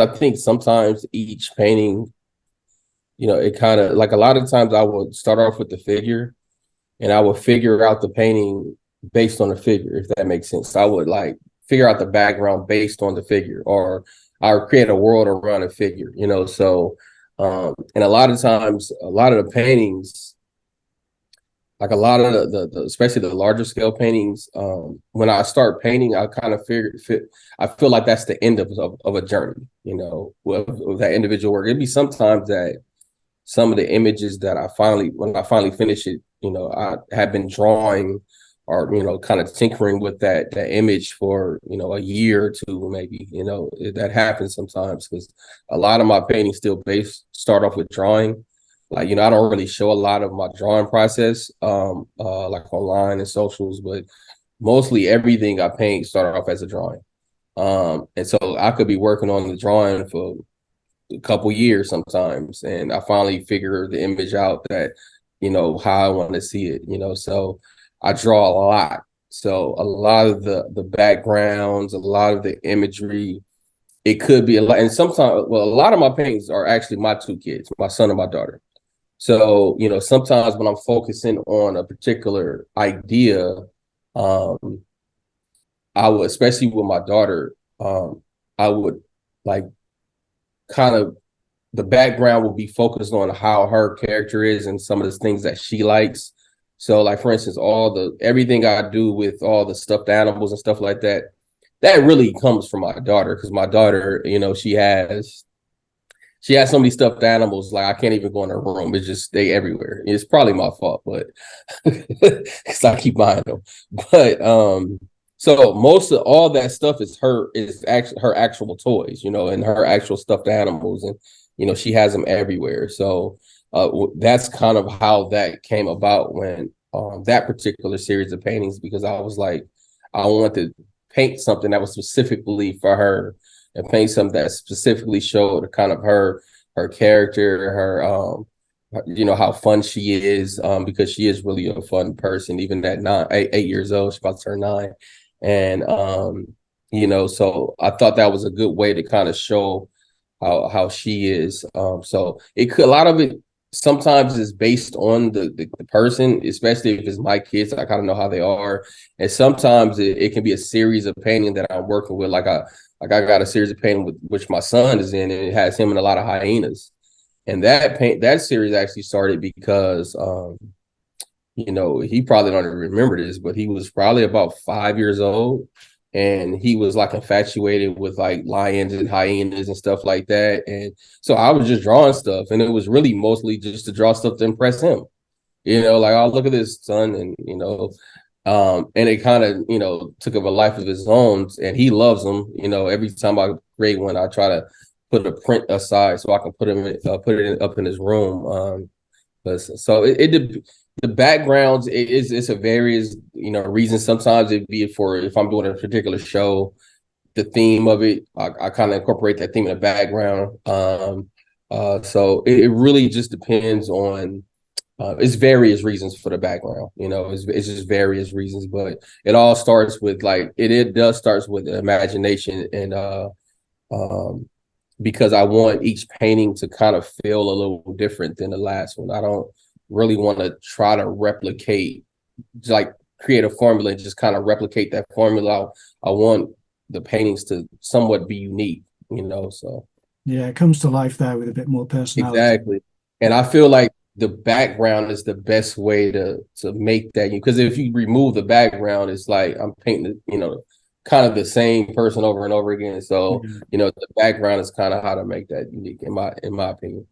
I think sometimes each painting, it kind of like a lot of times I would start off with the figure and I would figure out the painting based on the figure, if that makes sense. I would like figure out the background based on the figure, or I would create a world around a figure. So and a lot of times, a lot of the paintings, like a lot of the especially the larger scale paintings, when I start painting, I kind of I feel like that's the end of a journey, with that individual work. It'd be sometimes that some of the images that when I finally finish it, I have been drawing or, kind of tinkering with that image for, a year or two, maybe, that happens sometimes because a lot of my paintings still start off with drawing. Like, I don't really show a lot of my drawing process, like online and socials, but mostly everything I paint started off as a drawing. And so I could be working on the drawing for a couple years sometimes, and I finally figure the image out that how I want to see it. So I draw a lot. So a lot of the backgrounds, a lot of the imagery, it could be a lot. And sometimes, well, a lot of my paintings are actually my two kids, my son and my daughter. So sometimes when I'm focusing on a particular idea, um I would, especially with my daughter, I would like kind of, the background will be focused on how her character is and some of the things that she likes. So, like for instance, everything I do with all the stuffed animals and stuff like that, that really comes from my daughter, because my daughter, she has so many stuffed animals, like I can't even go in her room. It's just they everywhere. It's probably my fault, but because I keep buying them. But so most of all that stuff is actually her actual toys, and her actual stuffed animals, and she has them everywhere. So that's kind of how that came about when that particular series of paintings, because I was like, I wanted to paint something that was specifically for her, and paint something that specifically showed kind of her character, how fun she is, because she is really a fun person, even at 8 years old. She's about to turn 9. And so I thought that was a good way to kind of show how she is. So it could, a lot of it sometimes is based on the person, especially if it's my kids. I kind of know how they are, and sometimes it can be a series of painting that I'm working with. Like I got a series of painting with which my son is in, and it has him and a lot of hyenas. And that series actually started because he probably don't even remember this, but he was probably about 5 years old, and he was like infatuated with like lions and hyenas and stuff like that. And so I was just drawing stuff, and it was really mostly just to draw stuff to impress him. Like, oh, look at this, son, and and it kind of took up a life of his own, and he loves them. Every time I create one, I try to put a print aside so I can up in his room. But so the backgrounds, it's a various reasons. Sometimes it'd be for, if I'm doing a particular show, the theme of it, I kind of incorporate that theme in the background. So it really just depends on, it's various reasons for the background. It's just various reasons, but it all starts with, like, it does starts with imagination, and um because I want each painting to kind of feel a little different than the last one. I don't really want to try to replicate, like create a formula and just kind of replicate that formula. I want the paintings to somewhat be unique. So Yeah, it comes to life there with a bit more personality. exactly. And I feel like the background is the best way to make that, because if you remove the background, it's like I'm painting, kind of the same person over and over again. So, Yeah. the background is kind of how to make that unique, in my opinion.